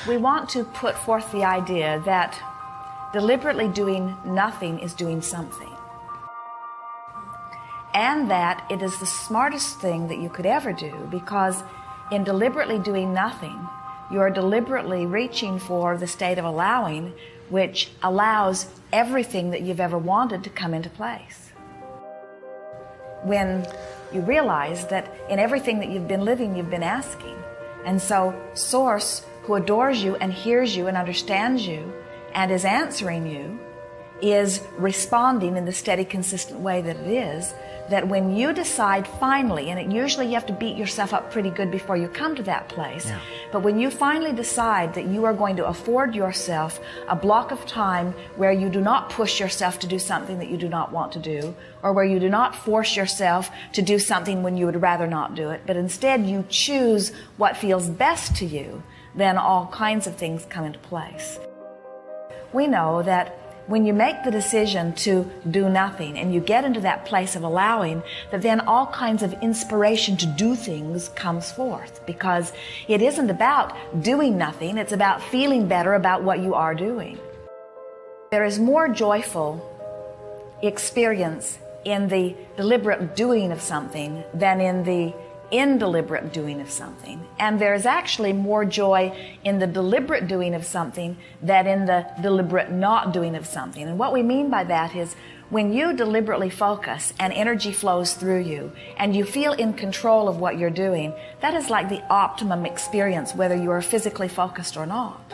We want to put forth the idea that deliberately doing nothing is doing something, and that it is the smartest thing that you could ever do, because in deliberately doing nothing, you are deliberately reaching for the state of allowing, which allows everything that you've ever wanted to come into place. When you realize that in everything that you've been living, you've been asking. And so Source, who adores you and hears you and understands you and is answering you, is responding in the steady, consistent way that it is, that when you decide finally, and usually you have to beat yourself up pretty good before you come to that place, but when you finally decide that you are going to afford yourself a block of time where you do not push yourself to do something that you do not want to do, or where you do not force yourself to do something when you would rather not do it, but instead you choose what feels best to you, then all kinds of things come into place. We know that when you make the decision to do nothing and you get into that place of allowing, that then all kinds of inspiration to do things comes forth, because it isn't about doing nothing, it's about feeling better about what you are doing. There is more joyful experience in the deliberate doing of something than in the indeliberate doing of something. And there's actually more joy in the deliberate doing of something than in the deliberate not doing of something. And what we mean by that is when you deliberately focus and energy flows through you and you feel in control of what you're doing, that is like the optimum experience, whether you are physically focused or not.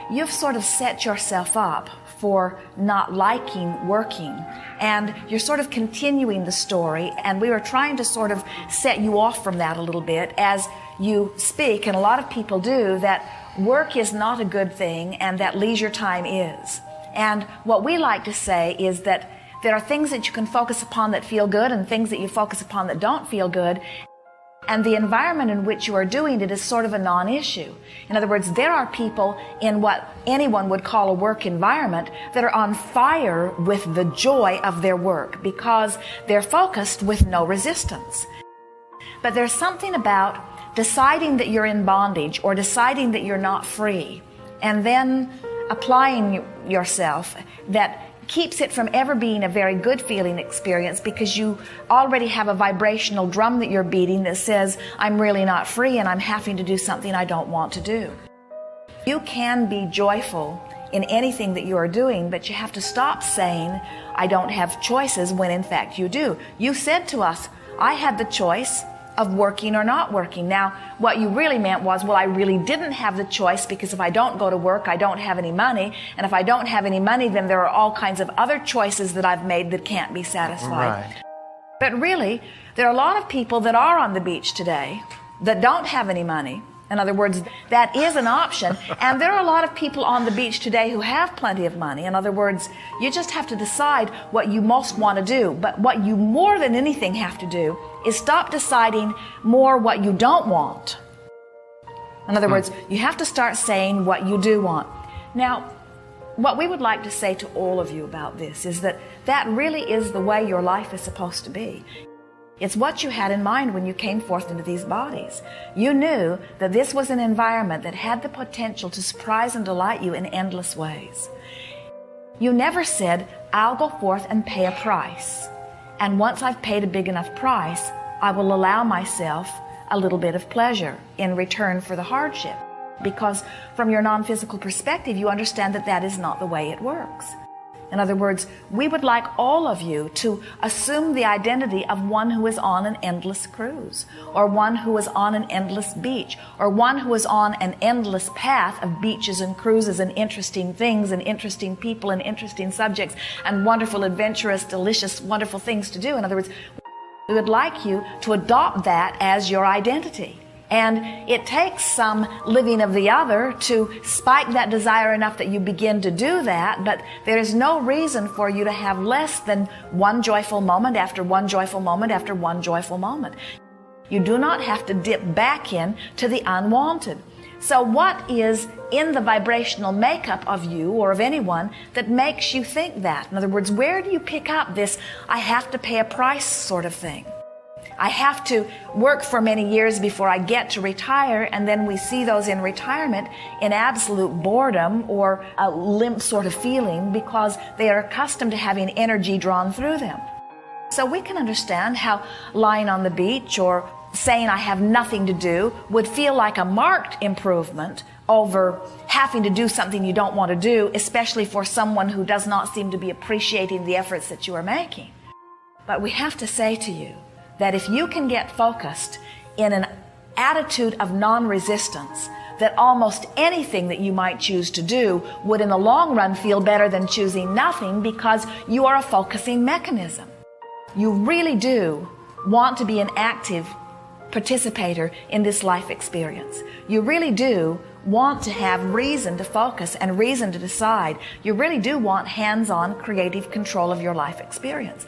You've sort of set yourself up for not liking working, and you're sort of continuing the story, and we were trying to sort of set you off from that a little bit as you speak, and a lot of people do, that work is not a good thing and that leisure time is. And what we like to say is that there are things that you can focus upon that feel good and things that you focus upon that don't feel good. And the environment in which you are doing it is sort of a non-issue. In other words, there are people in what anyone would call a work environment that are on fire with the joy of their work because they're focused with no resistance. But there's something about deciding that you're in bondage or deciding that you're not free and then applying yourself that keeps it from ever being a very good feeling experience, because you already have a vibrational drum that you're beating that says, I'm really not free and I'm having to do something I don't want to do. You can be joyful in anything that you are doing, but you have to stop saying, I don't have choices, when in fact you do. You said to us, I had the choice of working or not working. Now, what you really meant was, well, I really didn't have the choice, because if I don't go to work, I don't have any money. And if I don't have any money, then there are all kinds of other choices that I've made that can't be satisfied. Right. But really, there are a lot of people that are on the beach today that don't have any money. In other words, that is an option. And there are a lot of people on the beach today who have plenty of money. In other words, you just have to decide what you most want to do. But what you more than anything have to do is stop deciding more what you don't want. In other words, you have to start saying what you do want. Now, what we would like to say to all of you about this is that that really is the way your life is supposed to be. It's what you had in mind when you came forth into these bodies. You knew that this was an environment that had the potential to surprise and delight you in endless ways. You never said, I'll go forth and pay a price. And once I've paid a big enough price, I will allow myself a little bit of pleasure in return for the hardship. Because from your non-physical perspective, you understand that that is not the way it works. In other words, we would like all of you to assume the identity of one who is on an endless cruise, or one who is on an endless beach, or one who is on an endless path of beaches and cruises and interesting things and interesting people and interesting subjects and wonderful, adventurous, delicious, wonderful things to do. In other words, we would like you to adopt that as your identity. And it takes some living of the other to spike that desire enough that you begin to do that, but there is no reason for you to have less than one joyful moment after one joyful moment after one joyful moment. You do not have to dip back in to the unwanted. So what is in the vibrational makeup of you or of anyone that makes you think that? In other words, where do you pick up this I have to pay a price sort of thing? I have to work for many years before I get to retire, and then we see those in retirement in absolute boredom or a limp sort of feeling because they are accustomed to having energy drawn through them. So we can understand how lying on the beach or saying I have nothing to do would feel like a marked improvement over having to do something you don't want to do, especially for someone who does not seem to be appreciating the efforts that you are making. But we have to say to you that if you can get focused in an attitude of non-resistance, that almost anything that you might choose to do would in the long run feel better than choosing nothing, because you are a focusing mechanism. You really do want to be an active participator in this life experience. You really do want to have reason to focus and reason to decide. You really do want hands-on creative control of your life experience.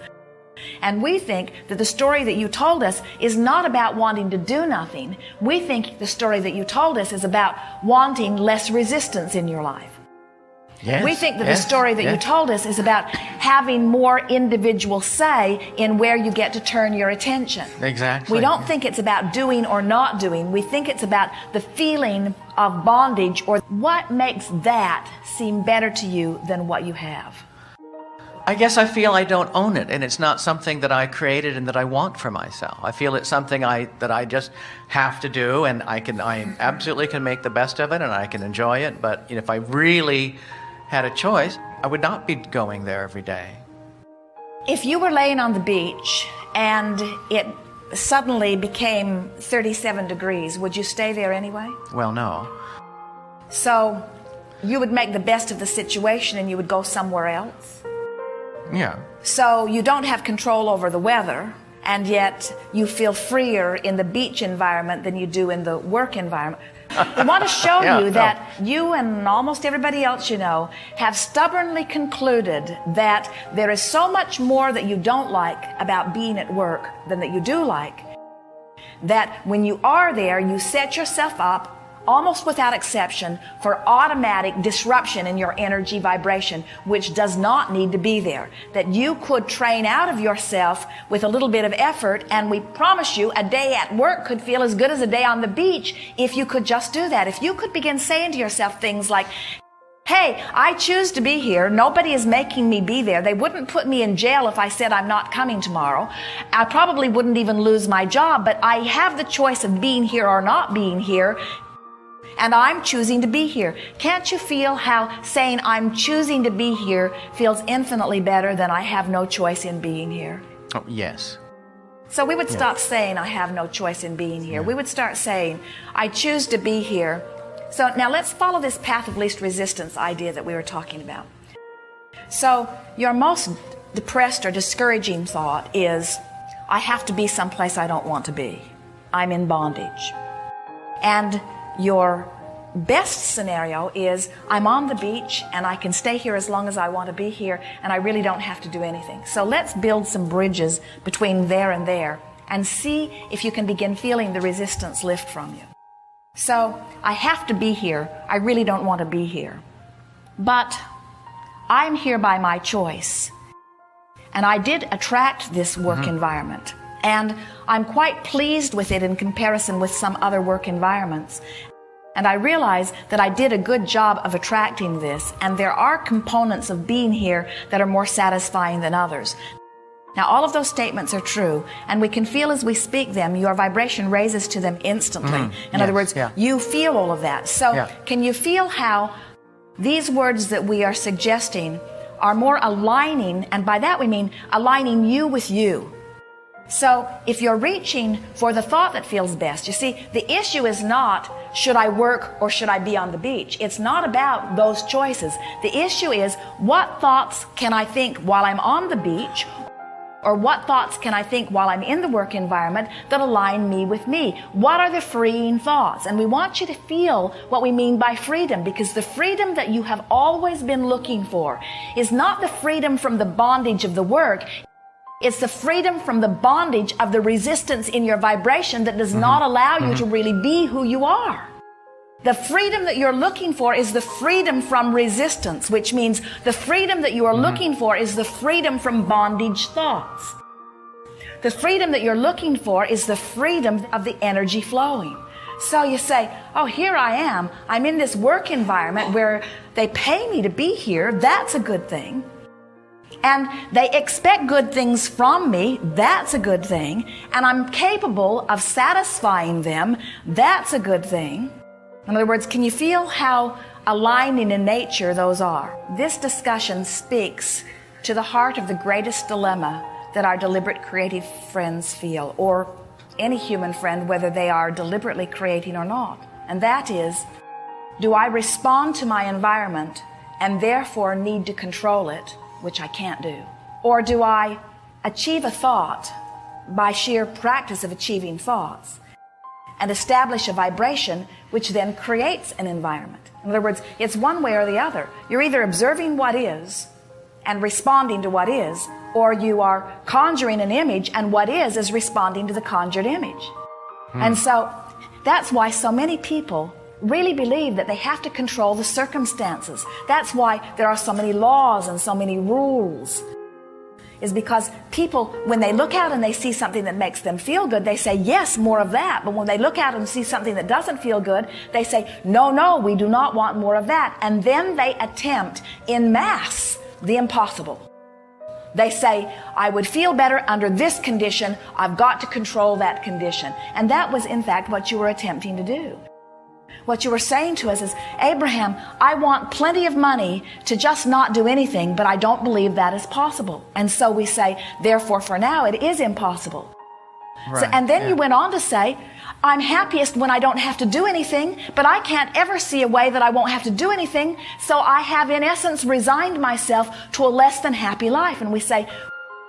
And we think that the story that you told us is not about wanting to do nothing. We think the story that you told us is about wanting less resistance in your life. Yes, we think that the story that you told us is about having more individual say in where you get to turn your attention. Exactly. We don't think it's about doing or not doing. We think it's about the feeling of bondage, or what makes that seem better to you than what you have. I guess I feel I don't own it, and it's not something that I created and that I want for myself. I feel it's something that I just have to do, and I absolutely can make the best of it, and I can enjoy it. But if I really had a choice, I would not be going there every day. If you were laying on the beach and it suddenly became 37 degrees, would you stay there anyway? Well, no. So you would make the best of the situation and you would go somewhere else? Yeah. So you don't have control over the weather, and yet you feel freer in the beach environment than you do in the work environment. We want to show you that you and almost everybody else you know have stubbornly concluded that there is so much more that you don't like about being at work than that you do like, that when you are there, you set yourself up almost without exception for automatic disruption in your energy vibration, which does not need to be there. That you could train out of yourself with a little bit of effort, and we promise you a day at work could feel as good as a day on the beach if you could just do that. If you could begin saying to yourself things like, hey, I choose to be here. Nobody is making me be there. They wouldn't put me in jail if I said I'm not coming tomorrow. I probably wouldn't even lose my job, but I have the choice of being here or not being here. And I'm choosing to be here. Can't you feel how saying I'm choosing to be here feels infinitely better than I have no choice in being here? Oh, yes. So we would stop saying I have no choice in being here. We would start saying I choose to be here. So now let's follow this path of least resistance idea that we were talking about. So your most depressed or discouraging thought is, I have to be someplace I don't want to be. I'm in bondage. And your best scenario is, I'm on the beach and I can stay here as long as I want to be here, and I really don't have to do anything. So let's build some bridges between there and there and see if you can begin feeling the resistance lift from you. So I have to be here. I really don't want to be here. But I'm here by my choice. And I did attract this work environment. And I'm quite pleased with it in comparison with some other work environments. And I realize that I did a good job of attracting this, and there are components of being here that are more satisfying than others. Now, all of those statements are true, and we can feel as we speak them, your vibration raises to them instantly. In other words, you feel all of that. So can you feel how these words that we are suggesting are more aligning, and by that we mean aligning you with you? So if you're reaching for the thought that feels best, you see, the issue is not, should I work or should I be on the beach? It's not about those choices. The issue is, what thoughts can I think while I'm on the beach, or what thoughts can I think while I'm in the work environment that align me with me? What are the freeing thoughts? And we want you to feel what we mean by freedom, because the freedom that you have always been looking for is not the freedom from the bondage of the work. It's the freedom from the bondage of the resistance in your vibration that does not allow you to really be who you are. The freedom that you're looking for is the freedom from resistance, which means the freedom that you are looking for is the freedom from bondage thoughts. The freedom that you're looking for is the freedom of the energy flowing. So you say, oh, here I am. I'm in this work environment where they pay me to be here. That's a good thing. And they expect good things from me. That's a good thing. And I'm capable of satisfying them. That's a good thing. In other words, can you feel how aligning in nature those are? This discussion speaks to the heart of the greatest dilemma that our deliberate creative friends feel, or any human friend, whether they are deliberately creating or not. And that is, do I respond to my environment and therefore need to control it, which I can't do? Or do I achieve a thought by sheer practice of achieving thoughts and establish a vibration which then creates an environment? In other words, it's one way or the other. You're either observing what is and responding to what is, or you are conjuring an image and what is responding to the conjured image. And so that's why so many people really believe that they have to control the circumstances. That's why there are so many laws and so many rules, is because people, when they look out and they see something that makes them feel good, they say, yes, more of that. But when they look out and see something that doesn't feel good, they say, no, no, we do not want more of that. And then they attempt in mass the impossible. They say, I would feel better under this condition. I've got to control that condition. And that was, in fact, what you were attempting to do. What you were saying to us is, Abraham, I want plenty of money to just not do anything, but I don't believe that is possible. And so we say, therefore, for now, it is impossible. Right. So, and then you went on to say, I'm happiest when I don't have to do anything, but I can't ever see a way that I won't have to do anything, so I have, in essence, resigned myself to a less than happy life. And we say,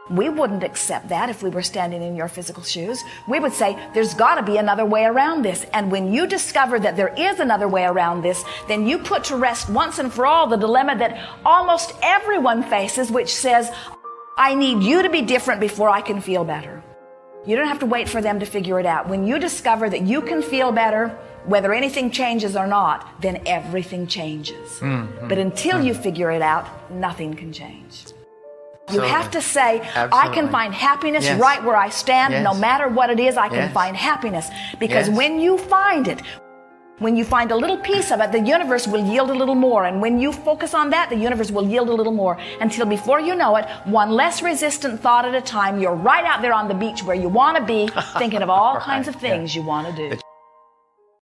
we wouldn't accept that if we were standing in your physical shoes. We would say, there's got to be another way around this. And when you discover that there is another way around this, then you put to rest once and for all the dilemma that almost everyone faces, which says, I need you to be different before I can feel better. You don't have to wait for them to figure it out. When you discover that you can feel better, whether anything changes or not, then everything changes. But until you figure it out, nothing can change. You have to say, I can find happiness right where I stand. No matter what it is, I can find happiness. Because when you find it, when you find a little piece of it, the universe will yield a little more. And when you focus on that, the universe will yield a little more. Until before you know it, one less resistant thought at a time, you're right out there on the beach where you want to be, thinking of all kinds of things you want to do.